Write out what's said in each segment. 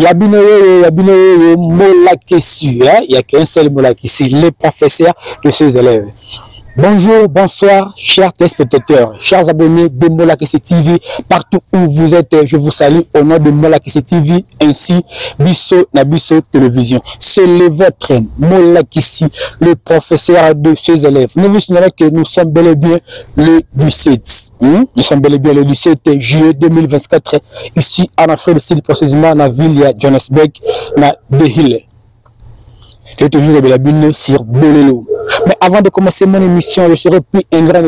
Yabino Mola Kessu, il n'y a qu'un seul Mola Kessu, les professeurs de ses élèves. Bonjour, bonsoir, chers téléspectateurs, chers abonnés de Mola Kessu TV, partout où vous êtes, je vous salue au nom de Mola Kessu TV, ainsi Bisso Nabisso Télévision. C'est le votre Mola Kessu, le professeur de ses élèves. Nous vous signalons que nous sommes bel et bien le 17. Nous sommes bel et bien le 17 juillet 2024, ici en Afrique du Sud, précisément dans la ville de Johannesburg, dans The Hill. Et toujours de la bune sur Bolelo. Mais avant de commencer mon émission, je serais plus un grand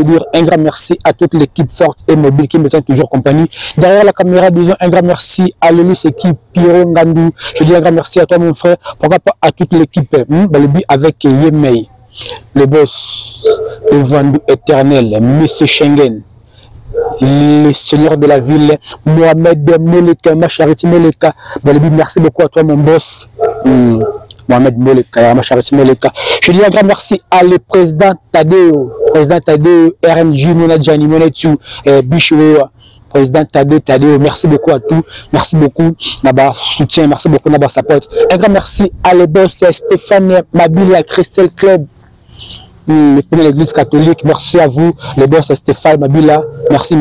merci à toute l'équipe forte et mobile qui me tient toujours compagnie. Derrière la caméra, disons un grand merci à l'élus équipe Pierrot Ngandou. Je dis un grand merci à toi mon frère, pourquoi pas à toute l'équipe avec Yemei, le boss, le Vandou éternel, Monsieur Schengen, le seigneur de la ville, Mohamed Moleka, ma charité Moleka. Merci beaucoup à toi mon boss. Mohamed Moleka, ma charité Moleka. Je dis un grand merci à le président Tadeo, RNJ, Monadjani, Monetu, Bichoué, président Tadeo, merci beaucoup à tout, merci beaucoup, Naba soutien, merci beaucoup, Naba support. Un grand merci à le boss Stéphane Mabila, Christelle Club, le premier de l'église catholique, merci à vous, le boss Stéphane Mabila, merci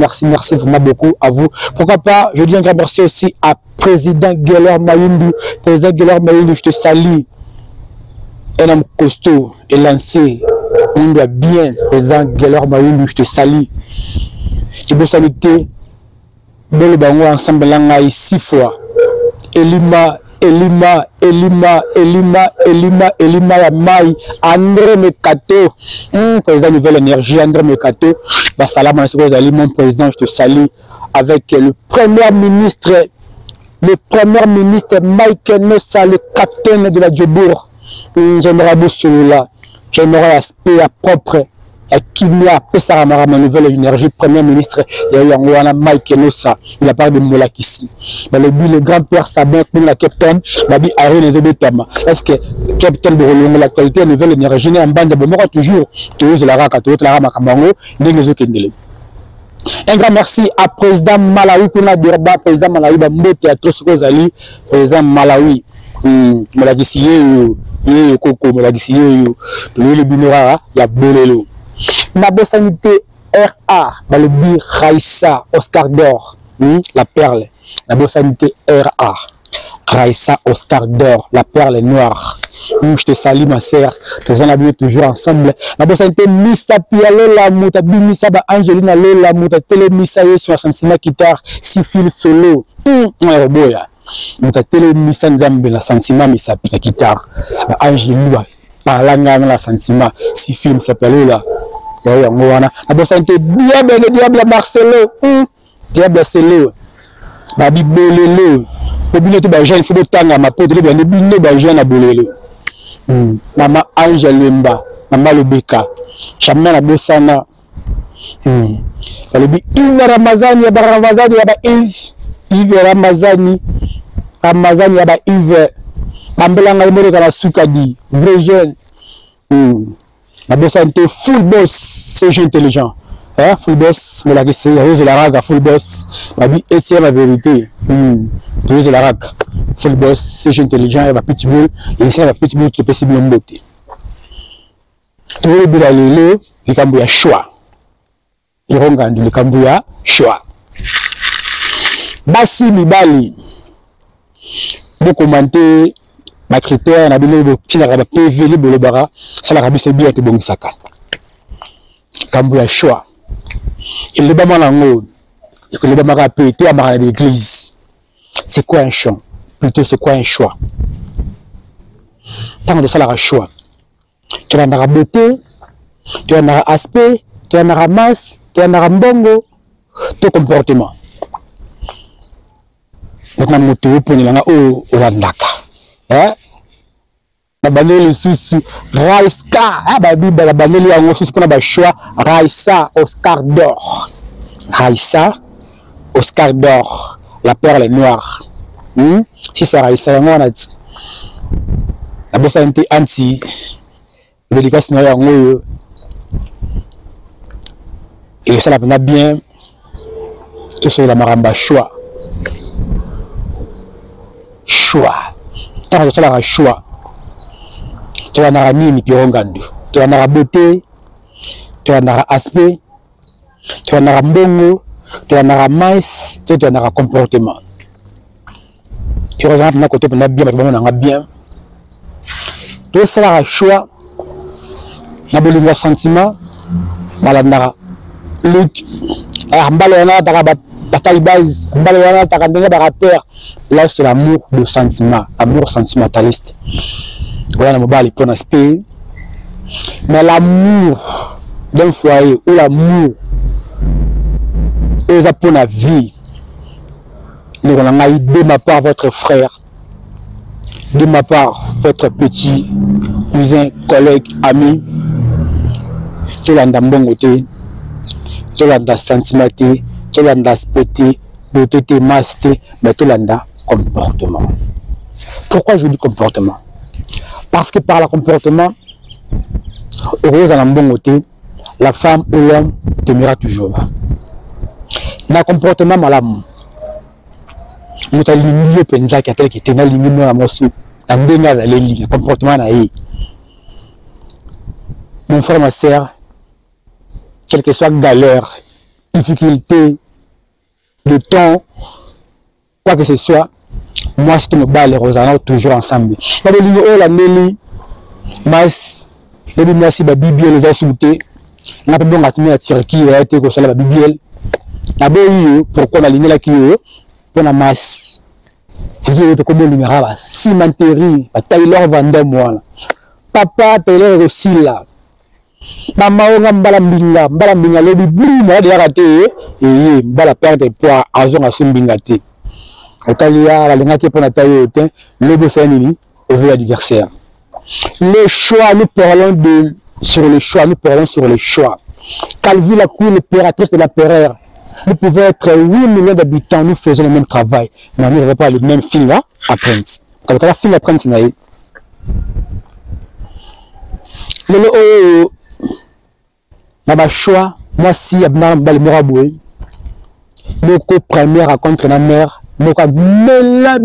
vraiment beaucoup à vous. Pourquoi pas, je dis un grand merci aussi à président Geller Mayundu, je te salue. Un homme costaud et lancé, on doit bien, président Geller Mayundu, je te salue. Je vous salue, le bango ensemble là 6 fois. Elima ya Mai, André Mekato, président Nouvelle Énergie, André Mekato, Bassalam, mon président, je te salue, avec le premier ministre Mike Nossa, le capitaine de la Djobour. J'aimerais vous celui-là, j'aimerais aspect à propre. Qui a fait ma nouvelle énergie, premier ministre, Mike Nossa, il a parlé de Mola Kessu. Le grand-père Sabin, la capitaine, Babi Ari les Obetama. Est-ce que capitaine de Rolongo, la qualité nouvelle énergie, en bande de toujours, tu la raka, tu la rama Kamango, un grand merci à président Malawi, président Malawi, Mbote, à Trosukozali, président Malawi, Mola Kessu, Koko, Mola Kessu, le Binora, il y a Bolelo. Nabo Sanité RA, Balobi Raissa Oscar d'Or, la perle. Nabo Sanité RA, Raissa Oscar d'Or, la perle noire. Je te salue ma sœur, nous en habillons toujours ensemble. Nabo Sanité Missa Pialo la Mouta, Bimissa Angelina Lola Mouta, Télé Missa sur Santina Kitar, Sifil Solo, Boya. Mouta Télé Missa Nzambe, la Santima Missa Pita Kitar, Angelina, Parlanga la Santima, Sifil s'appelle là. La santé diable Marcelo, diable Marcelo, Babi Bolelo, Obino to Bajan, faut tanga ma pote, le bino Bajan à Bolelo. Maman Angel Lemba, Maman Lobeka, Chamana Bosana, Yves Ramazani, Yves Ramazani, Yaba Yves, Ambelanga Moreka Soukadi, vrai jeune. La boss santé full boss, c'est jeu intelligent. Full boss, mais la question, Rose la raga, full boss. La vie est la vérité. Rose la raga, full boss, c'est jeu intelligent, il va petit boule, et c'est la petite boule qui est possible en beauté. Tout le bout d'aller, le Cambouya choix. Il regarde le Cambouya choix. Bassi Mibali, vous commentez. Ma critère, na bino bo tina ka PV li bolo bara, ça la rabiso bien te bon saka. Cambouya choix. Il le bama lango. Et que le bama ka pété à mara l'église. C'est quoi un choix? Plutôt c'est quoi un choix? Tant de ça la choix. Tu en auras beauté, tu en auras aspect, tu en auras masse, tu en auras mbongo, ton comportement. Maintenant moto pour ni langa o landaka. La banelle sous Raissa, la banelle en sous qu'on a choix Raissa Oscar d'Or. Raissa Oscar d'Or, la perle noire. Si c'est Raissa, on a dit. La bosse anti anti, le dédicace noir en et ça la bien. Tout ça la maramba choix. choix. Tant que la choix. Tu vas dans nini pirongandu. Tu vas dans la beauté, tu vas dans l'aspect, tu vas dans la mbongo, tu vas dans la masse, tu vas dans le comportement. Tu vas dans le côté pour bien, tu vas dans bien. Tu vas faire un choix. Tu vas dans le sentiment. Malandara. Luc. Bataille base. Là, c'est l'amour de sentiment. L'amour sentimentaliste. Voilà, on va pour l'aspect. Mais l'amour d'un foyer ou l'amour pour la vie. De ma part, votre frère. De ma part, votre petit cousin, collègue, ami. Tout le monde côté, tout le monde sentimenté, tout le monde aspecté, beauté, masté, mais tout le monde comportement. Pourquoi je dis comportement? Parce que par le comportement, heureuse à bon côté, la femme ou l'homme t'aimera toujours. Dans le comportement, madame, nous avons ligne penza qui a tel qui était dans ligne moi aussi, dans deux gaz à l'élite, comportement naïf. Mon frère, ma sœur, quelle que soit galère, difficulté, de temps, quoi que ce soit, moi je me bats les Rosanna toujours ensemble. Dans le ligne où la Nelly, Mas, le merci à Bibi, les insultés, n'a pas bon à tenir à Turquie, a été consolé à Bibi. La bonne pourquoi la ligne là qui est pour la masse. C'est que tu comme numéro là, cimenterie, la Taylor Vandam moi. Papa Taylor aussi là. Maman on a mbala mbinga le bibi na dia raté et mbala perdre poids azon asumbingate. Otalia la linga qui pour na taille autant le bossé nini au vu adversaire. Les choix, nous parlons sur les choix, nous parlons sur les choix. Calvi la cour, l'impératrice de l'empereur. Nous pouvons être 8 millions d'habitants, nous faisons le même travail, mais nous n'avons pas le même film à apprendre. Quand on a film à apprendre, c'est le dans choix, moi si il y a le Moraboué, nous première rencontre la mère, nous mela.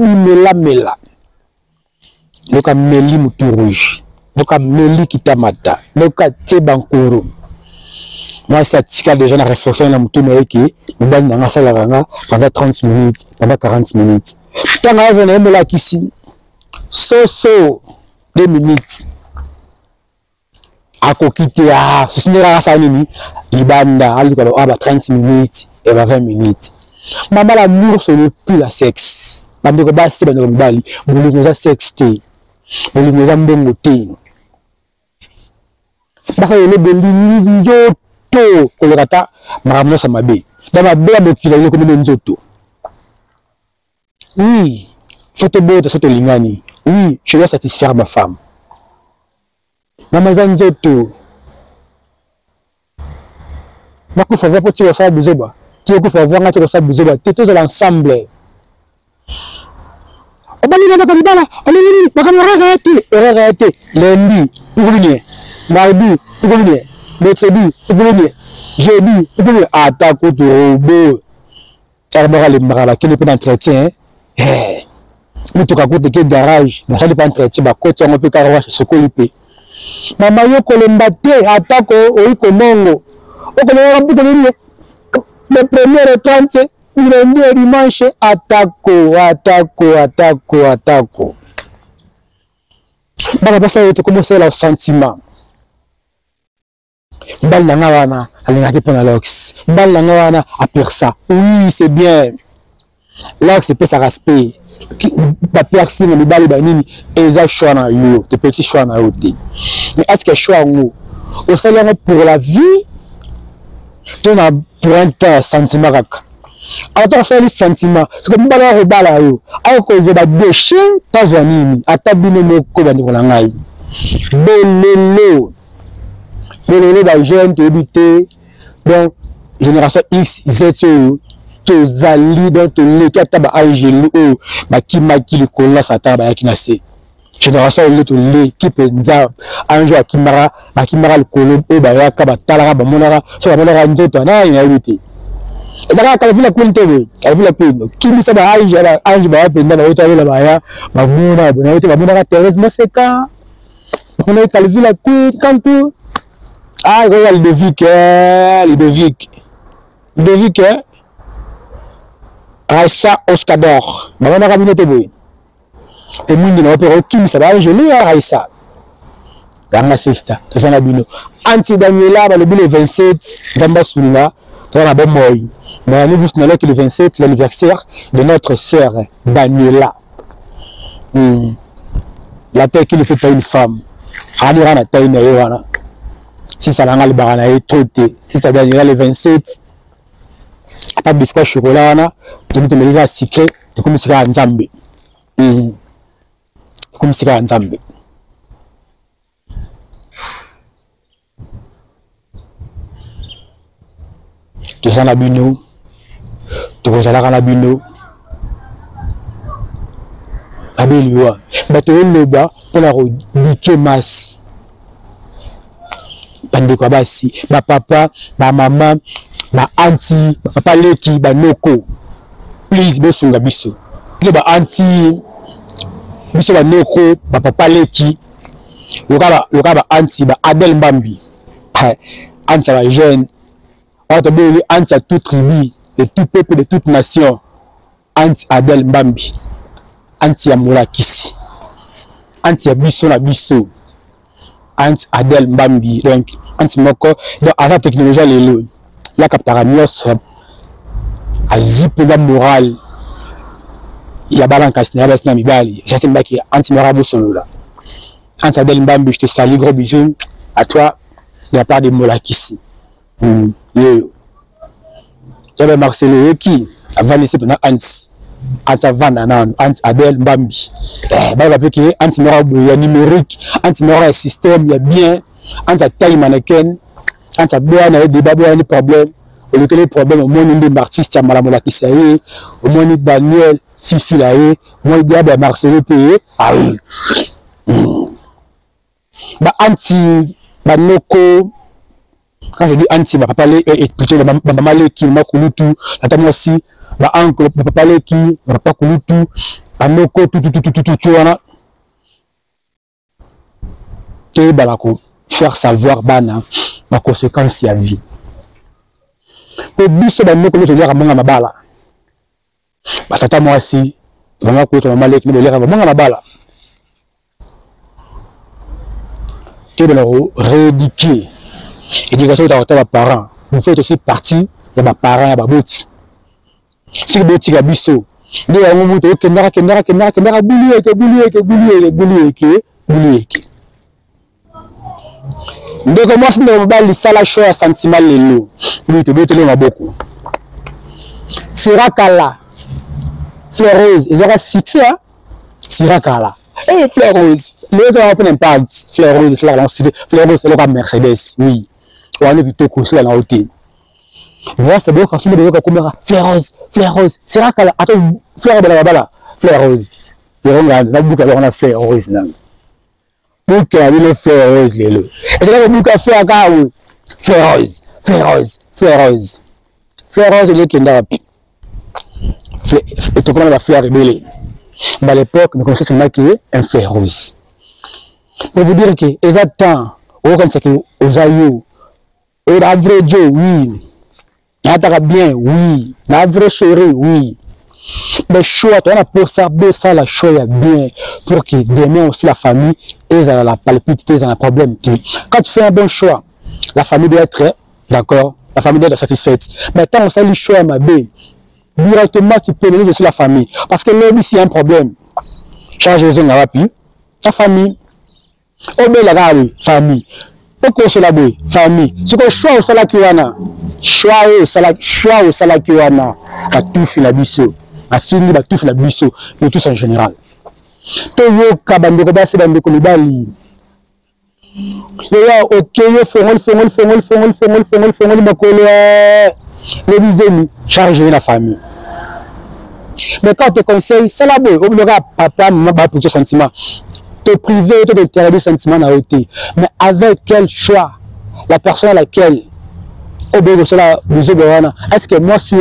Nous avons Meli Moutou Rouge, nous avons Meli Kitamata, nous avons Tebankoro. Moi, c'est déjà la réflexion dans Moutou Meki, nous avons pendant 30 minutes, pendant 40 minutes. Tant que nous avons là ici, so 2 minutes. À quitter, ce n'est pas ça, Libanda, 30 minutes et 20 minutes. Maman, l'amour, ce n'est plus la sexe. Maman, c'est le bali, vous avez sexté. Vous avez bongoté. Parce que le Nzoto, Kolorata, Maramno Samabe. Dans ma belle qui a comme Nzoto. Oui, photo de cette lingani. Oui, je dois satisfaire ma femme. Maman Nzoto. Je vais faire pour tirer ça Bouzoba. Tu vas faire voir un ça Bouzoba. Tu es tous l'ensemble. Lundi, mardi, mercredi, jeudi, attaque au robot. Qui n'est pas d'entretien. Nous te raconte que garage, mais ça n'est pas entretien. Côté on peut carrément se coliper. Maman yo kolombate attaque au Congo. Le premier et 30, lundi et dimanche, attaque. Bah, ça, tu commences le sentiment. Balangana, alingaki pour la lox. Balangana, à persa. Oui, c'est bien. Lox, c'est pas ça respect. La personne, les balles, et ça, choix dans yo, tes petits choix dans yo. Mais est-ce que choix en haut? Au salaire pour la vie, tu as pour un temps sentiment. Alors, tu as les sentiments. C'est comme balaa rebala yo. Alors que vous avez des chiens, pas vanini. Atabine mo ko bani ko langai. Belelo ba jeune te habité. Donc génération X, Z to zali donc to le kata ba ajelu o ba kimaki le kola sata ba yakinase. Génération le to le qui penza un jour kimara ba kimara le kolo o ba yaka ba talaka ba monara so ba monara nzoto na ina habité. Et ça quand vu la queen TV, quand vu la queen, qui dit ça va ange va pendant la haute la baya, ma mona, bonne Thérèse Moseka. On a vu la queen quand tout. Ah, regarde Ludovic, Raissa Oscador. Ma mona cabinet boy. Et moi ne pas aucune ça va je l'ai Raissa. Dans la sister, tout ça la bino. Anti Daniela le 27 Zamba Soula. On a bon moi. Mais nous vous que le 27 l'anniversaire de notre sœur Daniela. La terre qui ne fait pas une femme. Adira na taille na yoana. Si ça l'a le barana est trop té. Si ça Daniela le 27. Ata biscuit chocolat na, tu me mets la secret, tu comme sika nzambe. Comme sika nzambe. Tu sens la bino, tu vois la bino, la belle mais tu es le bas pour la rediquer masse. Pande quoi basi, ma papa, ma maman, ma auntie, papa leki, ba noko. Please, bosunga biso. Ba auntie, biso ba noko, ba papa leki. Loka ba auntie, ba Adel Mbambi. Auntie la jeune. Anti à toute tribu, de tout peuple, de toute nation. Anti Adel Mbambi. Anti Amoura Kissi. Anti Abisso na Bisso. Anti Adel Mbambi. Donc, anti Moko. Donc, à la technologie, il y a captara mios. À zip de morale. Il y a balanca, il y a balanca, il y a balanca. Anti Morabo Solola. Anti Adel Mbambi, je te salue, gros bisous. À toi, de la part de Moula Kissi. J'avais Marcelo qui avant laissé pendant Anti Adel Mbambi. Anti Mora numérique, Anti Mora système, il y a bien, Anti taille mannequin, Anti Boa n'a débat de problème. Au lieu que les problèmes, au moins une artiste à Malamola qui s'est au moins Daniel Sifilae, au moins il y a Marcelo payé. Ah oui. Anti Banoko. Quand je dis anti, papa est plutôt maman qui m'a coulu tout, la table aussi, ma oncle, papa qui m'a pas coulu tout, anoko tout, voilà. Et balako, faire savoir bana, ma conséquence à vie. Pour biso banoko te dire à mon amabala. Tata moi aussi, vraiment que ton maman qui me dire à mon amabala. Et de leur rééduquer. Éducation de vos parents, vous faites aussi partie de vos parents et de vos bottes. Si vous êtes bisso, vous avez un moment où vous donc moi, si vous avez le salaire choix sentiment vous avez beaucoup. Sirakala, fleureuse, ils auront succès, hein? Sirakala. Et fleureuse, les autres ont un impact. Fleureuse, c'est le Mercedes, oui. On est plutôt couché dans la hauteur. Moi, c'est bon quand je me dis fleureuse, c'est là qu'elle a fleur de la bala, fleureuse. Et on a fleureuse. Donc, il y a une fleureuse, les lots. Et c'est là que beaucoup fait à Gaou. Fleureuse. Fleureuse, il est qui est et tout comme la fleur rebelle. Mais à l'époque, nous connaissons seulement qui est un fleureuse. Pour vous dire que, exactement, au contraire que aux aïeux, au vrai Dieu, oui. N'attara bien, oui. La vraie chérie, oui. Mais choix, on a pour ça, la choix bien. Pour que demain aussi la famille, ils ont la palpite, ils ont un problème. Quand tu fais un bon choix, la famille doit être, d'accord, la famille doit être satisfaite. Mais quand on sait le choix, ma belle, directement tu pénalises sur la famille. Parce que là, s'il y a un problème, charge les zones, la famille. Oh, mais la famille. Pourquoi cela dit famille? Ce que choix au salaire qui wana, choix au salaire qui wana, à tout fait la biseau, à finir à tout fait la biseau, mais tous en général. Toyo kabando koba se bando ko libali. Yo ok yo fongol makolo le bizemi charger la famille. Mais quand on te conseille, c'est la bonne, on aura papa maman ba pour ce sentiment. Te priver, te interdire sentiment à ôter. Mais avec quel choix la personne à laquelle Est-ce que moi, si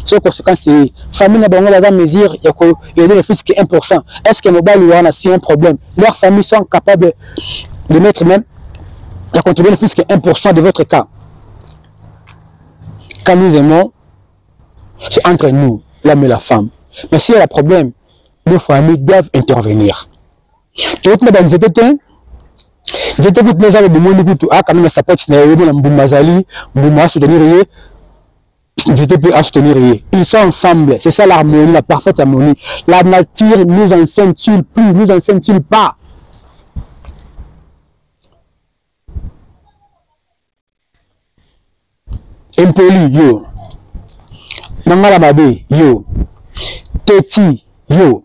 c'est conséquence, famille n'a pas mesure, il y a des fils qui 1%. Est-ce que nos si un problème, leurs familles sont capables de mettre même, de contribuer le fisc 1% de votre cas. Quand nous aimons, c'est entre nous, l'homme et la femme. Mais s'il y a un problème, nos familles doivent intervenir. Tout le monde j'étais tout mes amis de mon écoute, ah, quand même, ça peut être soutenir, j'étais plus à soutenir. Ils sont ensemble, c'est ça l'harmonie, la parfaite harmonie. La nature nous enseigne-t-il plus, nous enseigne-t-il pas? Impoli, yo. Nangala babe, yo. Teti, yo.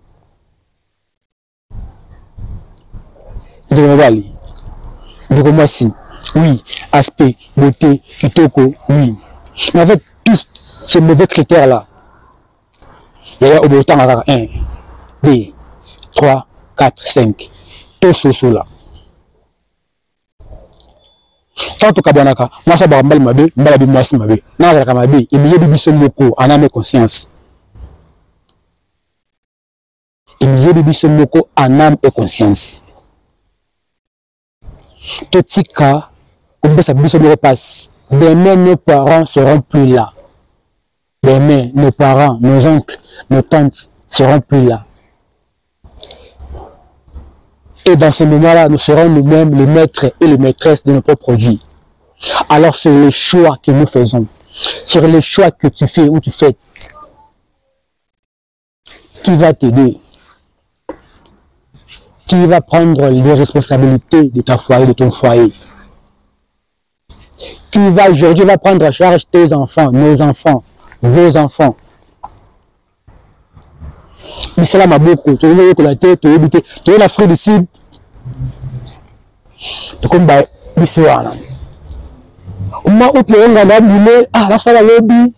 De Romassi, oui. Aspect, beauté, kitoko, oui. Mais avec tous ces mauvais critères-là, il y a au temps 1, 2, 3, 4, 5. Tout ce là. Tant que Kabwanaka, moi ça va mal mabe, malabi moi si mabe. Non, ça va mabe. Il y a des bisous moko en âme et conscience. Il y a des bisous moko en âme et conscience. Tout ce cas, comme ça bisous de repasse. Demain nos parents seront plus là. Demain nos parents, nos oncles, nos tantes seront plus là. Et dans ce moment-là, nous serons nous-mêmes les maîtres et les maîtresses de nos propres vies. Alors sur les choix que nous faisons, sur les choix que tu fais ou tu fais, qui va t'aider? Qui va prendre les responsabilités de ta foyer, de ton foyer? Qui va aujourd'hui prendre en charge tes enfants, nos enfants, vos enfants? Mais cela m'a beaucoup. Tu veux que la tête, tu veux la fruit du sud. Tu comme bah, l'histoire. Moi, où tu es là, ah, là, ça va lobby.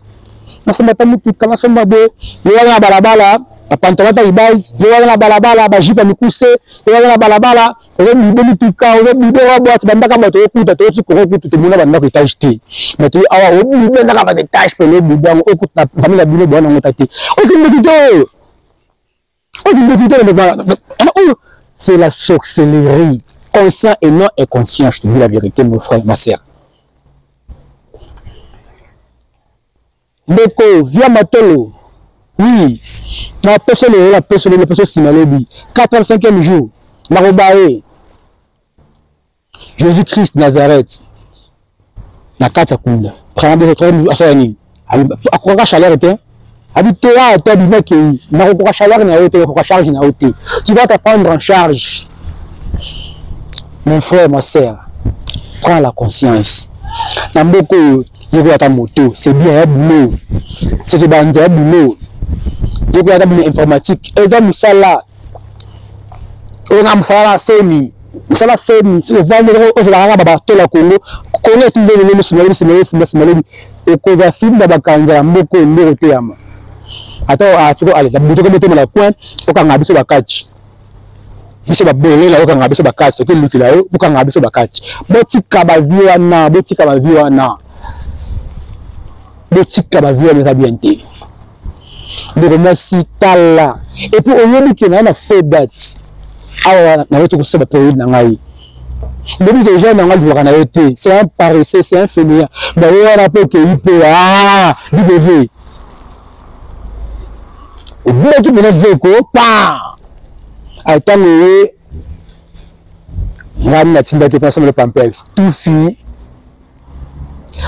Là, ça m'a pas mis tout, comment ça m'a dit? Il y a la balabala, la pantalon à base, il y a la balabala, la jipe à me cousser, il y a la balabala, il y a une bonne tout cas, il y a une bonne boîte, il y a une bonne boîte, il y a une bonne boîte, il y a une bonne boîte, il y a une bonne boîte, il y a une bonne boîte, il y a une bonne boîte, il y a une bonne boîte, c'est la sorcellerie, conscient et non inconscient, je te dis la vérité, mon frère, ma sœur. Ndeko, via Matolo, oui, la personne, 85e jour, Marobae, Jésus-Christ Nazareth, na Katakunda, prenant des autres assoyani, à quoi chaleur était, habité à toi, du mec, n'a pas chaleur, n'a pas charge, n'a pas. Tu vas te prendre en charge, mon frère, ma sœur, prends la conscience. Dans beaucoup, je vois ta moto, c'est bien un boulot. C'est que bandit un boulot. Je vois ta boulot informatique. Et ça, nous là. On a fait semi. Nous là semi. Si vous vendez au Zara, tout la Congo. Congo est toujours le Somalie. Et cause à film d'Abakanja, Moko, Morotéama. Attends, tu vois, allez, la boutique de la coin, au Kangabi sur la catch. Biso ba bolé la okanga biso ba catch to luki la yo okanga biso ba catch botika ba viwana botika ba viwana botika ba viwana za bienté donc merci tala et puis on dit que na fait date awa na wetu kuseba pour na ngai depuis que les gens n'ont pas de été c'est un paresseux c'est un fainéant mais on a pas que il peut ah du bébé au bout de tout le monde ko pa attends le ngam na tinda ke passer le pampers tout fini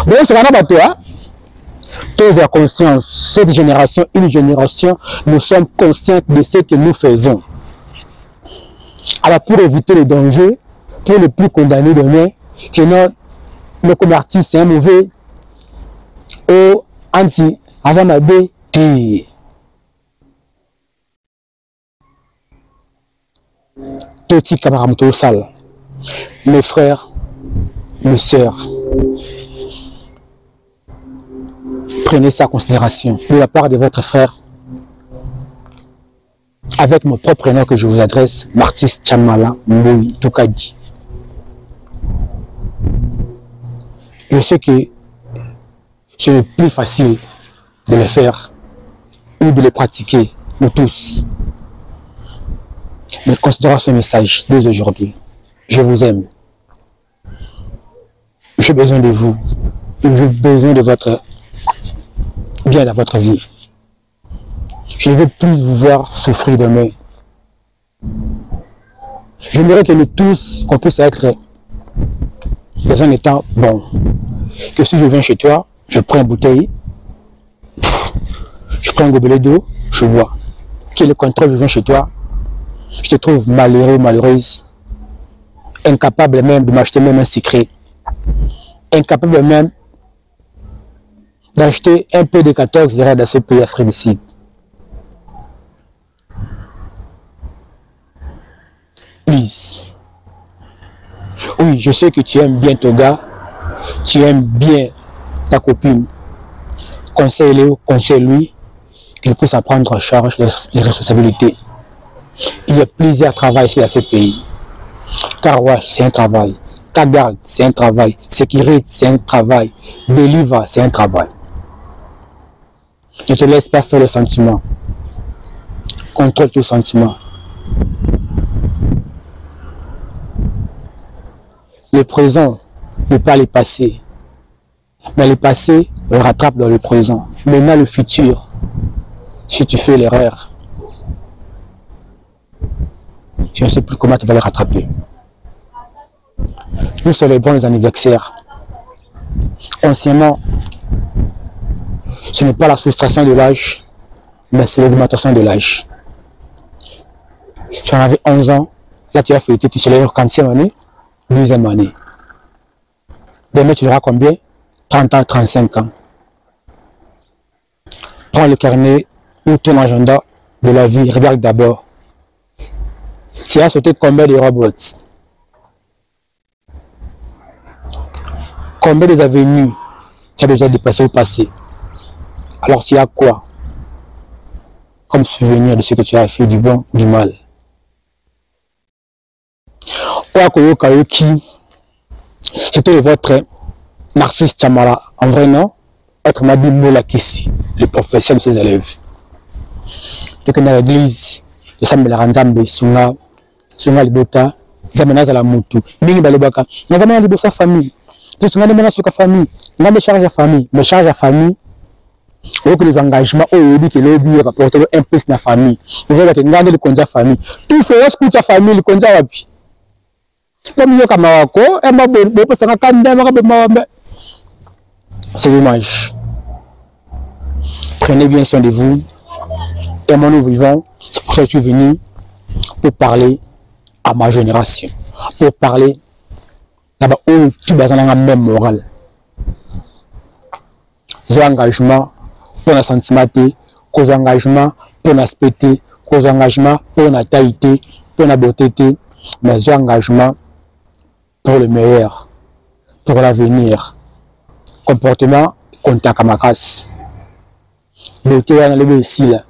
bon c'est vraiment pas toi tous la conscience cette génération une génération nous sommes conscients de ce que nous faisons alors pour éviter les dangers pour ne plus condamner demain que nos commerçants c'est un mauvais au anti avant ma BT Toti Kamaramoto Sal, mes frères, mes sœurs, prenez ça en considération de la part de votre frère, avec mon propre nom que je vous adresse, Martis Chamala Mboui Toukadi. Je sais que c'est plus facile de le faire ou de le pratiquer, nous tous. Mais considérons ce message dès aujourd'hui. Je vous aime. J'ai besoin de vous. J'ai besoin de votre bien dans votre vie. Je ne veux plus vous voir souffrir demain. J'aimerais que nous tous, qu'on puisse être dans un état bon. Que si je viens chez toi, je prends une bouteille, je prends un gobelet d'eau, je bois. Quel est le contraire, je viens chez toi, je te trouve malheureux, malheureuse, incapable même de m'acheter même un secret, incapable même d'acheter un peu de 14 dans ce pays africain. Please. Oui, je sais que tu aimes bien ton gars, tu aimes bien ta copine. Conseille-le, conseille-lui qu'il puisse prendre en charge les responsabilités. Il y a plusieurs travails ici dans ce pays. Carwash, c'est un travail. Kagarde, c'est un travail. Sécurité, c'est un travail. Deliva, c'est un travail. Ne te laisse pas faire le sentiment. Contrôle tes sentiments. Le présent n'est pas le passé. Mais le passé le rattrape dans le présent. Maintenant, le futur, si tu fais l'erreur, tu ne sais plus comment tu vas le rattraper. Nous célébrons les anniversaires. Anciennement, ce n'est pas la soustraction de l'âge, mais c'est l'augmentation de l'âge. Tu en avais 11 ans, là tu as fêté, tu célèbres 40e année, 12e année. Demain tu auras combien? 30 ans, 35 ans. Prends le carnet ou ton agenda de la vie, regarde d'abord. Tu as sauté combien de robots? Combien des avenues tu as déjà dépassé au passé? Alors tu as quoi comme souvenir de ce que tu as fait, du bon ou du mal? C'était votre Narcisse Tchamara, en vrai nom, être Madi Molakissi, le professeur de ses élèves. Donc dans l'église, de Samuel Ranzambe, Sunga Libota, Zamenaz à la Moutou, Mingi Balobaka, nous avons de sa famille. Tout ce qu'on a sur la famille, on a des charges à famille, mais charges à famille, ou que les engagements, ou que l'objet rapporte un peu de la famille. Vous avez regardé le conja famille. Tout fait, est-ce que ta famille, le conja wapi? Comme il y a Kamako, et ma bonne, c'est dommage. Prenez bien soin de vous. Et moi, nous vivons. C'est pour ça que je suis venu pour parler à ma génération. Pour parler d'abord où tu bases dans la même morale. J'ai engagement pour la sentimité, cause engagement pour l'aspect, cause engagement pour la taille, pour la beauté, mais j'ai engagement pour le meilleur, pour l'avenir. Comportement, contact à ma casse. Beauté, on a le ici là.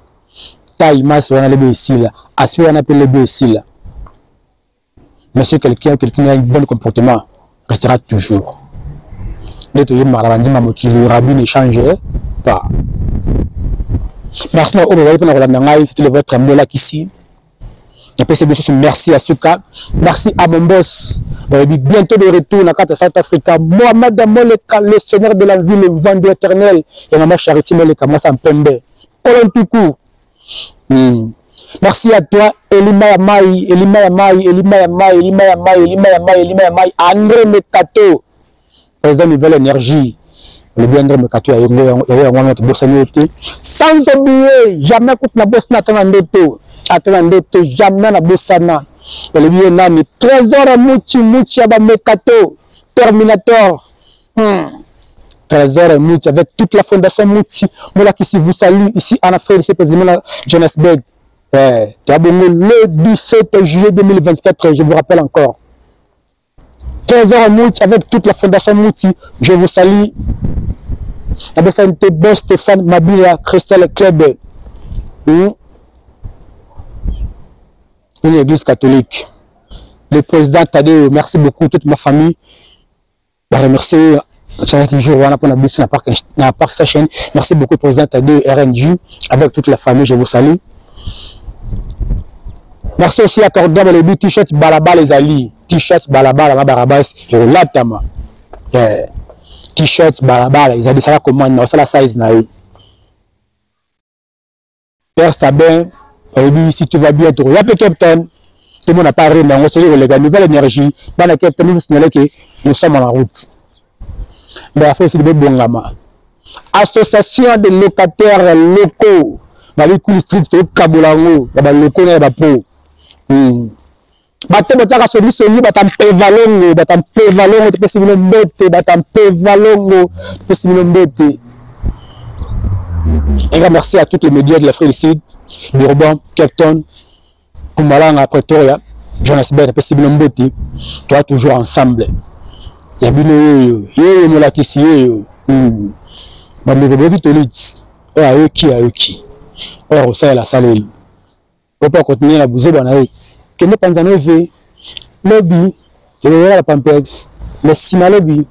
Taille, masse, on a le ici là. Aspect, on a le ici là. Mais si quelqu'un a un bon comportement, restera toujours. Le rabbi ne changerait pas. Merci pour votre amour ici. Merci à Souka. Merci à mon boss. Bientôt de retour dans la carte South Africa. Mohamed Amoleka, le seigneur de la vie, le vendeur éternel. Et maman Charity Moleka, moi ça me pembe. Colon tout court. Merci à toi, Elima Yamai, André Mekato, président de Nouvelle Énergie. Le bien André Mekato, sans oublier, jamais coûte la bosse Atlandoto, jamais la bossana. Le bien Nami, Trésor Mouchi Aba Mekato, Terminator. Trésor Mouchi, avec toute la fondation Mouchi. Voilà qui vous salue ici en Afrique, c'est président Johannesburg. Le 17 juillet 2024, je vous rappelle encore. Trésor Mouchi avec toute la fondation Mouchi, je vous salue. La santé Boss Stéphane Mabila, Christelle Club. Une église catholique. Le président Tadeo, merci beaucoup, toute ma famille. Je remercie toujours on a pour la parc sa chaîne. Merci beaucoup président de RNG avec toute la famille, je vous salue. Merci aussi à Cordon le t-shirt balaba les ali, t-shirt balaba la barabas et latama. T-shirt balaba les ali ça la commande ça la size na eux. Père Sabin, si tu vas bien, tu regardes le Captain. Tout le monde n'a pas rien, mais on se dit, les gars, nouvelle énergie. Dans la Captain, nous sommes en route. Mais il faut aussi des bons gamins. Association de locataires locaux. Dans les coups street, tu as Kabulango, il y a des locaux, il y a des pros. Bateau bataka solution batam pevalongo batam pevalongo te simino mbete batam pevalongo te simino mbete. Un grand merci à tous les médias de l'Afrique du Sud, Durban, Captain, Pumalanga, Pretoria, Jonas Bert, Pessimino Mboti, toi toujours ensemble. Il y a bien yo mola kisi yo. Ba me bobi tolit. A eux qui. Or ça la salle. On peut continuer la bouzo bana que ne panzano ve lobby, je vais la Pampex, le Sima lobby.